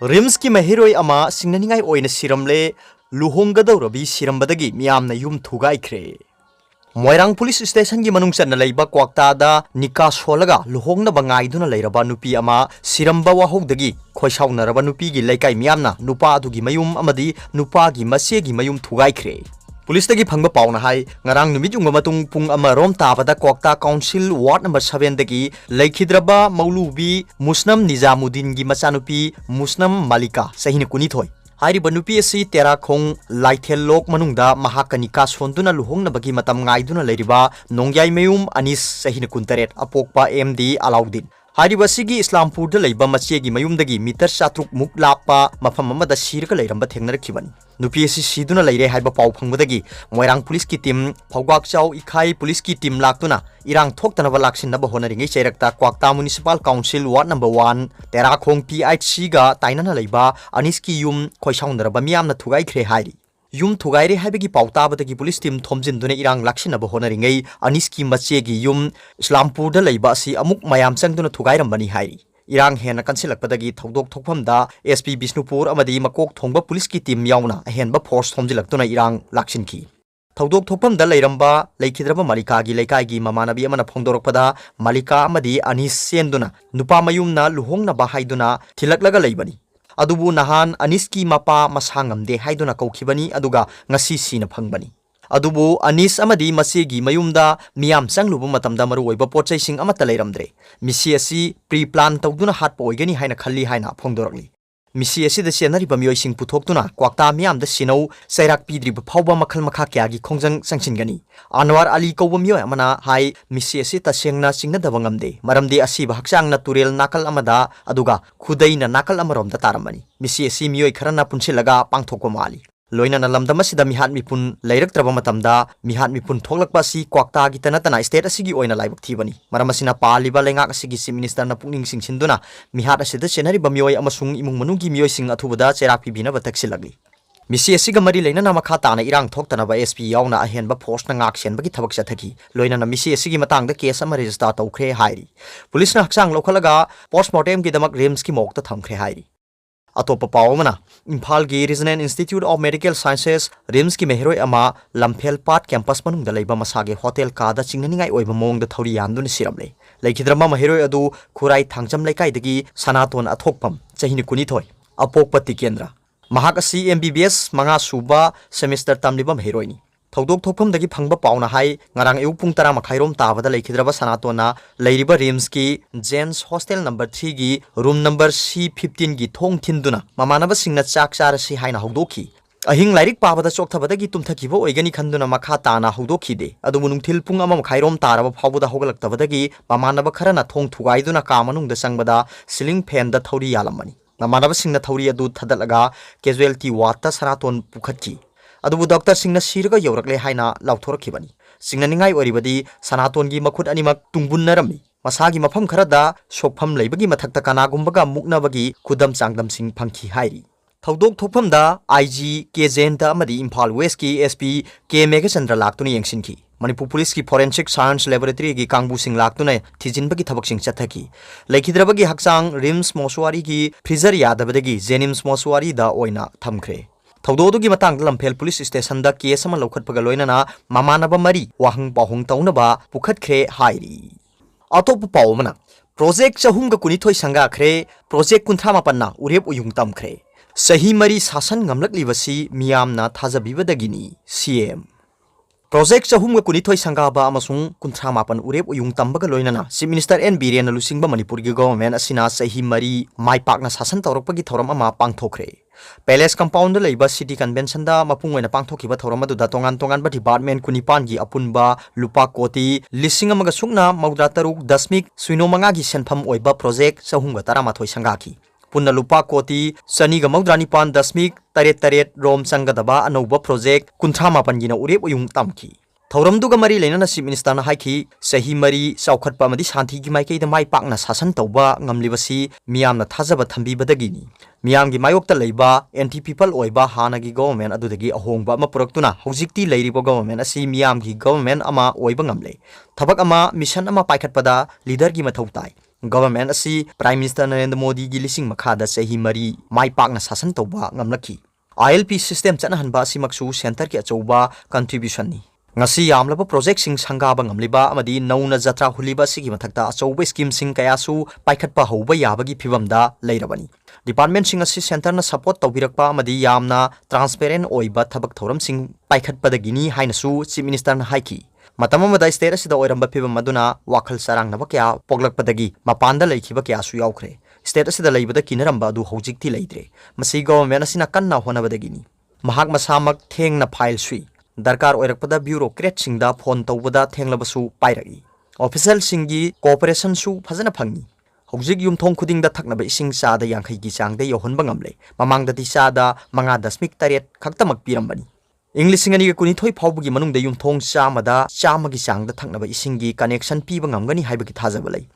RIMS की महिरोय अमा सिंगननिंगाई ओइना सिरमले लुहोंगदौरबी सिरमबदगी मियामना yum थुगाइख्रे Moirang police station की मनुंग चन्ना लैबा क्वाक्तादा निका सोलगा लुहोंगनबा ngaiduna लैरबा नुपी अमा सिरमबा वाहौदगी खोइसाउनरबा नुपी की लैकाई मियामना नुपा अदुगी मयुम अमदी नुपा की मसेगी मयुम थुगाइख्रे पुलिस तगी फंगबा पाउना हाई ngarang numit ungba matung pung ama rom tabada kwakta council ward number 7 dagi laikhidraba maulubi musnam nizamuddin gi machanupi musnam malika sahina kuni thoi हाइरि बनुपी असि तेराखोंग लाइथेल लोक मनुंगदा महाकनिका सोंदुना लुहोंगनबगी मतम ngaiduna लेरिबा नोंग्याई मयुम अनिस सहिना कुंतरेट अपोकपा एमडी अलाउद्दीन हाइरिबसिगी इस्लामपुरदा लैबा मचेगी मयुमदगी मीटर 7 मुक लापा मफम अमदा सिरगा लैरंबा थेंगनरखिबनी नुपी असि सिदुना लैरे हाइबा पाउ फंगबदगी मोइरांग पुलिस की टीम फौगाकचाउ इखाई पुलिस की टीम लाक्तुना इरांग थोक्तनबा लाक्सिनबा होनरिंगै चैरक्ता क्वाक्ता म्युनिसिपल काउंसिल वार्ड नंबर 1 तेराखोंग पीएचसी गा ताइनना लैबा अनिस की युम खोइसाउनरबा मियामना थुगाइख्रे हाइरि युम थुगाइरे हाइबगी पाउताबदगी पुलिस टीम थोमजिनदुना इरांग लाक्सिनबा होनरिंगै अनिस की मचेगी युम इस्लामपुरदा लैबा असि अमुक मयाम चंगदुना थुगाइरंबनी हाइरि इरांग हेन कंसिलकपदगी थौदोक थोकफमदा एसपी बिष्णुपुर अमदी मकोक थोंबा पुलिस की टीम याउना अहेनबा फोर्स थोमजिलक्तुना इरांग लाक्सिनखी थौदोक थोकफमदा लैरंबा लैखिद्रबा मालिका गी लैकाई ममानबी अमना फोंदोरकपदा मालिका अमदी अनिस सेंदुना नुपा मयुमना लुहोंगनबा हाइदुना थिलकलगा लैबनी अदुबु नहान अनिस की मपा मसांगमदे हाइदुना कौखिबनी अदुगा ngasi सीना फंगबनी अदुबु अनिस अमदी मसेगी मयुमदा मियाम चंगलुबु मतमदा मरुओइबा पोचैसिंग अमता लैरमद्रे मिसी असि प्री प्लान तौदुना हाटपा ओइगनी हाइना खल्ली हाइना फोंदोरकली मिसी असिदा सेनरिबा मियोइसिंग पुथोक्तुना क्वाक्ता मियामदा सिनौ सैराक पीद्रिबा फावबा मखल मखा क्यागी खोंजंग संगसिनगनी अनवर अली कौबा मियोय अमना हाई मिसी असि तसेंगना चिंगनदबा ngamde मरमदे असिबा हक्चांगना तुरेल नाकल अमदा अदुगा खुदैना नाकल अमरोमदा तारमनी मिसी असि मियोय खरना पुनसिलगा पांथोकपा माली लोइना लमदमसिदा मिहात मिपुन लैरक्त्रबा मतमदा मिहात मिपुन थोकलकपा असि क्वाक्ता गी तनतना स्टेट असिगी ओइना लाइबक थीबनी मरमसिना पालिबा लेंगाक असिगी चीफ मिनिस्टर ना पुकनिंग सिंगसिनदुना मिहात असिदा चेनरिबा मियोय अमसुंग इमुंग मनुगी मियोय सिंग अथुबदा चेराक पिबिनबा तक्सिलगली मिसी असिगा मरी लेना मखा ताना इरांग थोक्तनबा एसपी याउना अहेनबा फोर्स ना ngak senbagi thobak chathaki loina na misi asigi matangda case ama register tawkhre hairi police ना हक्सांग लोखलगा पोस्टमार्टम की दमक रिम्स की मोकता थमख्रे हाइरि अतोपा पावमना इम्फाल की regional institute of medical sciences RIMS की मेहरोय अमा लम्फेल पाट कैंपस मनुंगदा लैबा मसागे होटल कादा चिंगनिंगाई ओइबा मोंगदा थौरी यानदुन सिरमले लैखिद्रमा मेहरोय अदु खुराई थांगजम लैकाइदगी सनातोन अथोकपम चहिनि कुनिथोय अपोकपति केंद्र महाक असि एमबीबीएस मंगा सुबा सेमेस्टर तमलिबा मेहरोयनी थौदोक थोकफमदगी फंगबा पाउना हाई ngarang eu pung 10 मखाइरोम ताबदा लैखिद्रबा सनातोना लैरिबा रिम्स की जेन्स हॉस्टल नंबर 3 की रूम नंबर C15 की थोंग थिंदुना ममानबा सिंगना चाक चारसी हाइना हौदोखी अहिंग लाइरिक पाबदा चोकथबदगी तुमथकिबो ओइगनी खंदुना मखा ताना हौदोखिदे अदुबु नुंगथिल पुंग अमा मखाइरोम तारबा फावबदा होगलक्तबदगी ममानबा खरना थोंग थुगाइदुना का मनुंगदा संगबदा सीलिंग फैन दा थौरी यालमनी ममानबा सिंगना थौरी अदु थदलगा कैजुअलिटी वार्ड सनातोन पुखतकी अदुबु डॉक्टर सिंगना सिरगा यौरकले हाइना लाउथोरखिबनी सिंगनिंगाई ओरिबदी सनातोनगी मखुद अनिमक तुंगबुन्नरमी मसागी मफम खरदा सोकफम लैबगी मथक्ता कनागुंबगा मुकनबगी खुदम चांगदम सिंग फंखी हाइरि थौदोक थोकफमदा आईजी के जेंता अमदी इम्फाल वेस्ट की एसपी के मेघचंद्र लाक्तुनी यंगसिनकी मणिपुर पुलिस की फोरेंसिक साइंस लैबोरेटरी की कांगबु सिंग लाक्तुने थिजिनबगी थबकसिंग चथकी लैखिद्रबगी हक्सांग रिम्स मोसुआरी की फ्रीजर यादबदगी जेनिम्स मोसुआरी दा ओइना थमख्रे थौदोदुगी मतंग लम्फेल पुलिस स्टेशन दा केस अमा लौखटपगा लोइनना ममानबा मरी वाहंग पाहुंग तौनबा पुखतख्रे हाइरि अतोप पावमना प्रोजेक्ट चहुंगा कुनिथोय संगाख्रे प्रोजेक्ट 38 उरेप उयुंग तमख्रे सही मरी शासन ngamlakliबसी मियामना थाजबिबदगिनी सीएम प्रोजेक्ट चहुंगा कुनिथोय संगाबा अमसुंग 38 उरेप उयुंग तंबगा लोइनना चीफ मिनिस्टर एन बीरेन लुसिंगबा मणिपुर की गवर्नमेंट असिना सही मरी माइपाकना शासन तौरपगी थौरम अमा पांगथोखरे पैलेस कंपाउंड लैबा सिटी कन्वेंशन दा मपुंगोइना पांगथोखिबा थौरम अदुदा तोंगान तोंगानबा डिपार्टमेंट कुनिपान की अपुनबा लुपा कोटी लिसिंग अमगा सुंगना मौद्रा तरुक दशमिक सुइनो मंगा की सेनफम ओइबा प्रोजेक्ट चहुंगा तरामाथोय संगाखी पुन्ना लुपा कोटी सनीगा मौद्रा निपान दशमिक तरेत तरेत रोम संगदबा अनौबा प्रोजेक्ट 38 गिना उरेप उयुंग तमखी थौरमदुगा मरी लेना चीफ मिनिस्टर ना हाइखी सही मरी चौखटपा अमदी शांति की माइकैदा माइ पाकना शासन तौबा ngamlibasi मियामना थाजबा थंबीबदगिनी मियामगी मायोक्ता लैबा एंटी पीपल ओइबा हानागी गवर्नमेंट अदुदगी अहोंगबा अमा पुरक्तुना हौजिक्ति लैरिबा गवर्नमेंट असि मियामगी गवर्नमेंट अमा ओइबा ngamle थबक अमा मिशन अमा पाइखटपदा लीडर की मथौ ताई Government asi Prime Minister Narendra Modi gi lising makhada chahi mari mai pakna sasan tawba ngamlaki. ILP system chana hanba simaksu center ki achouba contribution ni. Ngasi yamlaba project sing sangaba ngamliba amadi nauna jatra huliba sigi mathakta achouba scheme sing kayasu paikhatpa hoba yabagi phibamda leirabani. Department sing asi center na support tawbirakpa amadi yamna transparent oiba thabak thoram sing paikhatpada gini hainasu Chief Minister na haiki. Matamamada state asida oiramba phibam maduna wakhal sarang naba kya poglakpadagi mapanda leikhiba kya su yaukre. State asida leibada kinaramba adu hojikti leitre. Masi government asina kanna honabadagini. Mahak masamak thengna file sui. Darkar oirakpada bureaucrat singda phone tawbada thenglabasu pairagi. Official singi cooperation su phajana phangi. Hojik yumthong khudingda thaknaba ising sada yankhai gi changda yohonba ngamle. Mamangda ti sada manga dasmik taret khaktamak pirambani. English ngani kuni thoi phawbugi manungda yumthong chamada chamagi changda thaknaba isingi connection piba ngamgani haibagi thajabalai.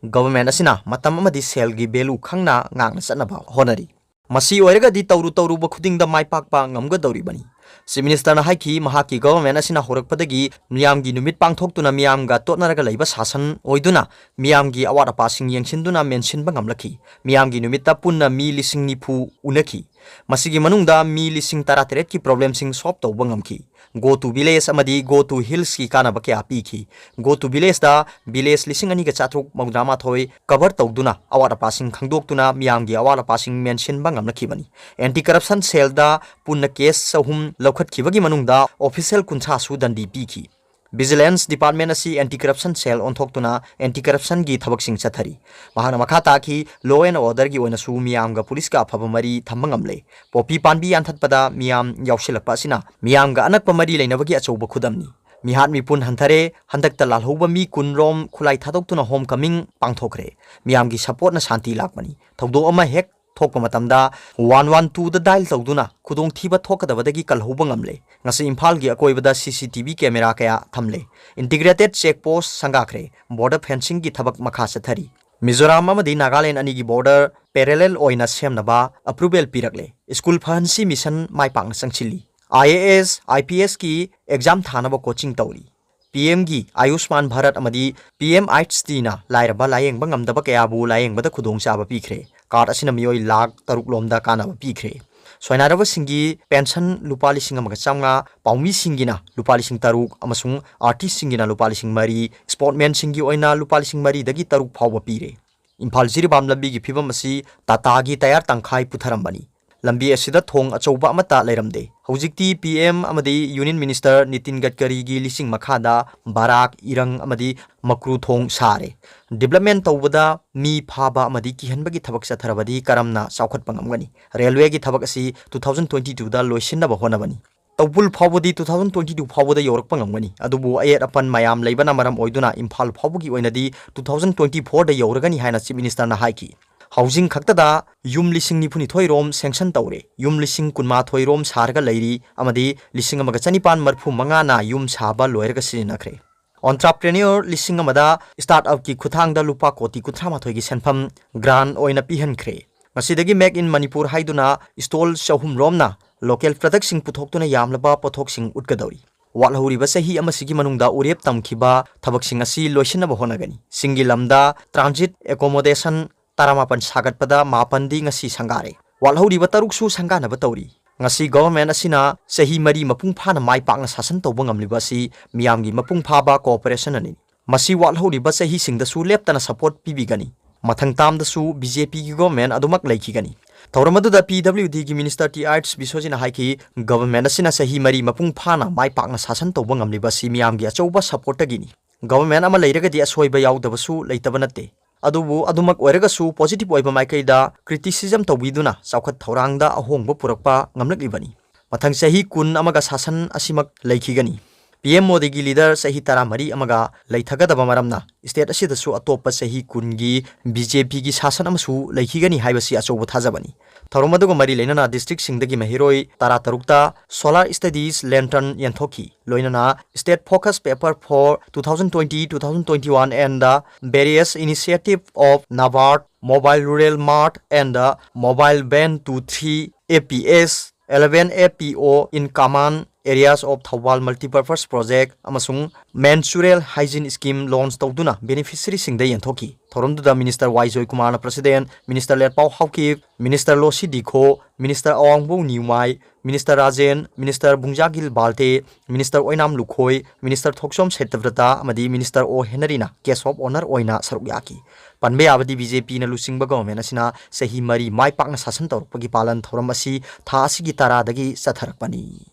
Government asina matam amadi sel gi belu khangna ngangna chanaba honari. Masi oiraga di tawru ba khudingda maipakpa ngamgadori bani. Chief Minister na haiki mahaki government asina horakpadagi miyamgi numit pangthoktuna miyamga totnaraga leiba sasan oiduna miyamgi awara pasing yengsinduna mentionba ngamlaki. Miyamgi numitta punna mi lising nipu unaki. Masigi manungda mi lising tarateret ki problem sing solve tawba ngamki. Go to village amadi go to hills ki kanaba kya piki. Go to village da village lising ani ka chatruk magdama thoi cover tawduna awara passing khangdoktuna miyamgi awara passing mention ba ngamlaki bani. Anti corruption cell da punna case sahum lokhat khibagi manungda official kuncha su dandi piki. Vigilance Department asi anti-corruption cell on thoktuna anti-corruption gi thabak sing chathari. Mahana makhata ki law and order gi oina su miyam ga police ka phaba mari thambangamle. Popi panbi anthatpada miyam yausilakpa sina miyam ga anakpa mari leinabagi achouba khudamni. Mihat mipun hanthare handakta lalhoba mi kunrom khulai thadoktuna homecoming pangthokre. Miyam gi support na shanti lakmani. Thogdo ama hek thokpa matamda 112 da dial tawduna khudong thiba thokadabadagi kalhoba ngamle. Ngasi Imphal gi akoibada CCTV camera kaya thamle. Integrated check post sangakre. Border fencing gi thabak makha chathari. Mizoram amadi Nagaland ani gi border parallel oina semnaba approval pirakle. School phansi mission maipang sangchili. IAS IPS ki exam thanaba coaching tawri. PM gi Ayushman Bharat amadi PM IHT na lairaba layeng bangamdaba kaya bu layeng bada khudong chaba pikre. Card asina miyoi lakh taruk lomda kanaba pikre. Soinaraba singi pension lupa lising amaga chamga paumi singina lupa lising taruk amasung artist singina lupa lising mari sportman singi oina lupa lising mari dagi taruk phawba pire. Imphal Jiribam lambi gi phibam asi Tata gi tayar tangkhai putharambani. Lambi asida thong achouba amata leiramde. Hojikti PM amadi Union Minister Nitin Gadkari gi lising makhada Barak Irang amadi Makru thong sare. Development tawbada mi phaba amadi kihanbagi thabak chatharabadi karamna chaukhatpa ngamgani. Railway gi thabak asi 2022 da loisinaba honabani. Tawbul phawbadi 2022 phawbada yorakpa ngamgani. Adubu ayat apan mayam leibana maram oiduna Imphal phawbugi oinadi 2024 da yoragani haina Chief Minister na haiki. Housing khaktada yum lising nipuni thoirom sanction tawre. Yum lising kunma thoirom sarga leiri amadi lising amaga chanipan marphu manga na yum saba loiraga sirinakre. Entrepreneur lising amada startup ki khuthangda lupa koti kuthama thoigi senpham grant oina pihankre. Masidagi make in Manipur haiduna stall shahum romna local product sing puthoktuna yamlaba pothok sing utkadauri. Walhuriba sahi amasigi manungda urep tamkhiba thabak sing asi loisinaba honagani. Singi lamda transit accommodation Taramapan sagat pada mapandi ngasi sangare. Walhuri bataruk su sangana batauri. Ngasi government asina sahi mari mapung phana mai pakna sasan tawba ngamliba si miyamgi mapung phaba cooperation ani. Masi walhuri ba sahi singda su leptana support pibigani. Mathang tamda su BJP gi government adumak laikhigani. Tauramadu da PWD gi Minister T Arts Biswajina haiki government asina sahi mari mapung phana mai pakna sasan tawba ngamliba si miyamgi achouba support agini. Government ama leiragadi asoiba yaudaba leitaba natte. Adubu adumak oiragasu positive oiba maikaida criticism tawbiduna chawkhat thorangda ahongba purakpa ngamlaklibani. Mathang sahi kun amaga sasan asimak laikhigani. PM Modi gi leader sahi taramari amaga leithagadaba maramna state asidasu atopa sahi kungi BJP gi sasan amasu laikhigani haibasi achouba thajabani. Thaurumaduga mari leinana district singdagi mahiroi tara tarukta solar studies lantern yanthoki loinana state focus paper for 2020-2021 and the various initiative of NABARD, Mobile Rural Mart and the Mobile Van 23 APS 11 APO in command areas of Thawal multipurpose project amasung menstrual hygiene scheme launch tawduna beneficiary singda yenthoki thoromduda minister Waijoy Kumar na president minister Lerpau Hawkip minister Losi Dikho minister Awangbo Niumai minister Rajen minister Bungjagil Balte minister Oinam Lukhoi minister Thoksom Setavrata amadi minister O Henarina case of honor oina sarukyaki panbe abadi BJP na lusingba government asina sahi mari mai pakna sasan tawrpagi palan thoram asi tha asigi tara dagi satharakpani